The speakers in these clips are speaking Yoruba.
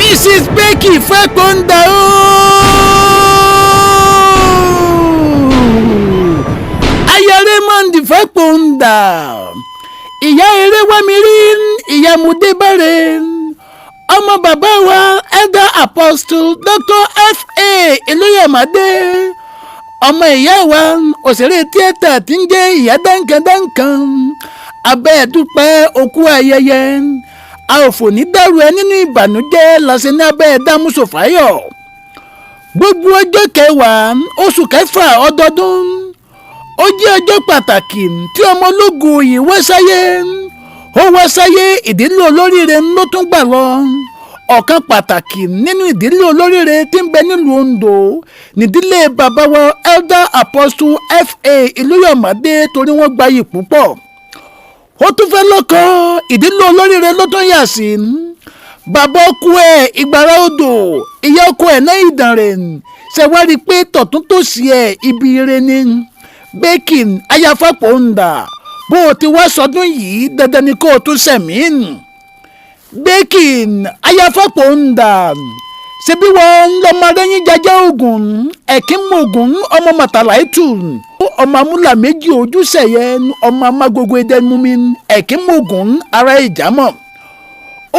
Mrs. Becky Fápọ̀ǹdà aya Raymond Fápọ̀ǹdà ìyá Eréwámirí ìyá Mudébáre ọmọ bàbá wa elder apostle Dr. F.A. Ìlúyọ̀mádé ọmọ ìyá wa òṣèré tíátà tí ń jẹ́ ìyá dáńkàndáńkàn abẹ́ ẹ̀dúpẹ́ òkú ayẹyẹ a ò fò ní dàrú ẹ nínú ìbànújẹ́ lásán ní abẹ́ ẹ̀dámúsòfáyọ̀ gbogbo ọjọ́ kẹwàá oṣù kẹfà ọdọọdún ó jẹ́ ọjọ́ pàtàkì tí ọmọ ológun yìí wá sáyé ìdílé olóríire ló tún gbà lọ ọ̀kan pàtàkì nínú ìdílé olóríire tí ń bẹ nílùú Ondo nídìílé bàbá wa elder apostle F.A. Ìlúyọ̀mádé torí wọ́n gbayì púpọ̀ ó tún fẹ́ lọ́kọ ìdílé olóríire ló tún yà sí bàbá ọkọ ẹ̀ Ìgbàrá Odò ìyá ọkọ ẹ̀ náà Ìdànrè ṣe wá rí i pé tọ̀tún tòsì ẹ̀ ibi ire ni Becky aya Fápọ̀ǹdà bó o ti wá sọdún yìí dandan ni kó o tún sẹ̀mí Becky aya Fápọ̀ǹdà ṣebí wọn lọmọdé yín jẹjẹ ogun ẹkínmọgùn ọmọ màtàláìtù ọmọ amúlà méjì ojúṣẹyẹ ọmọ amágogo ẹdẹnumí ẹkínmọgùn ara ìjàmọ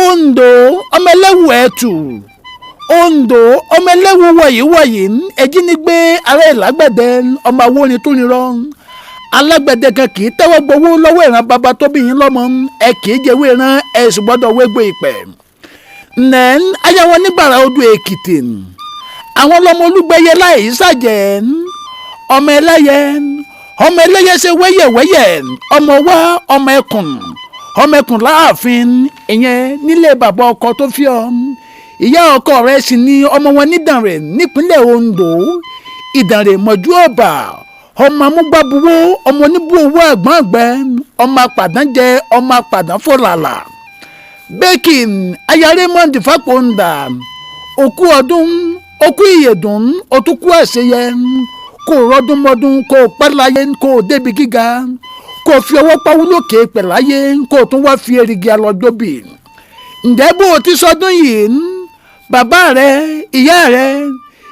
Ondo ọmọ ẹlẹ́wù ẹ̀tù Ondo ọmọ ẹlẹ́wù wọ̀yíwọ̀yí ẹjínigbé ara ìlágbẹ̀dẹ ọmọ awórin tó nírọ́ alágbẹ̀dẹ kan kì í tẹ́wọ́ gbowó lọ́wọ́ ìran bàbá tó bí yín lọ́mọ ẹ kì í jẹ́wọ́ ìran ẹ̀sùn gbọ́dọ̀ wégbé ìpẹ́ nẹ́ẹ̀n ayáwó nígbàrá Odò Èkìtì àwọn ọmọ Olúgbẹ̀yẹ láì ṣàjẹ́ ọmọ ẹlẹ́yẹ ṣe wẹ́yẹ̀wẹ́yẹ̀ ọmọ wa ọmọ ẹkùn láàfin ìyẹn nílé bàbá ọkọ tó fi ọ ìyá ọkọ rẹ̀ sì ni ọmọ wọn nídànrè nípínlẹ̀ Ondo Ìdànrè mọ̀jú ọ̀bà ọmọ amúgbàbúwó ọmọ oníbú owó àgbọ̀n àgbẹ̀ ọmọ apàdánjẹ ọmọ apàdánfòlàlà Becky aya Raymond Fápọ̀ǹdà òkú ọdún òkú ìyèdùn òtúkú àṣeyẹ kó rọdún mọ́dún kó pẹ́ láyé kó débi gíga kó fi ọwọ́ pawú lókè pẹ̀ láyé kó tún wá fi erigi alọ́jọ́bì ǹjẹ́ bó o ti sọdún yìí bàbá rẹ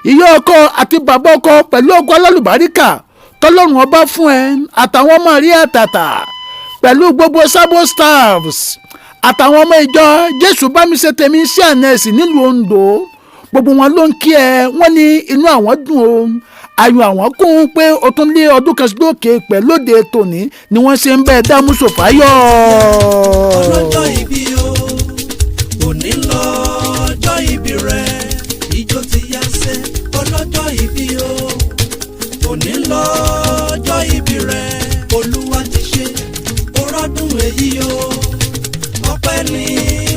ìyá ọkọ àti bàbá ọkọ pẹ̀lú ọkọ alálùbáríkà tọ́lọ́run ọba fún ẹ àtàwọn ọmọ rí àtàtà pẹ̀lú gbogbo sabo staffs àtàwọn ọmọ ìjọ Jésù bámiṣe tèmi sí ànẹ́sì nílùú Ondo gbogbo wọn ló ń kí ẹ wọ́n ní inú àwọn dùn o ayọ̀ àwọn kún pé o tún lé ọdún kan sí lókè pẹ̀ lóde tòní ni wọ́n ṣe ń bẹ́ẹ̀ dámúsòfáyọ̀. ọlọ́jọ́ ìbí o òní lọ́jọ́ ìbí rẹ̀ ìjó ti yá sẹ́ ọlọ́jọ́ ìbí o òní lọ́jọ́ ìbí rẹ̀ Olúwa ti ṣe ọrọ́dún èyí o ọpẹ́ ní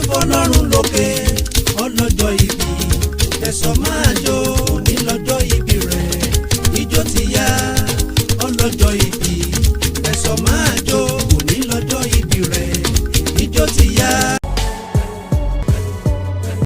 fọ́lọ́run lókè ọlọ́jọ́ ìbí ẹ̀sọ́ máa jó.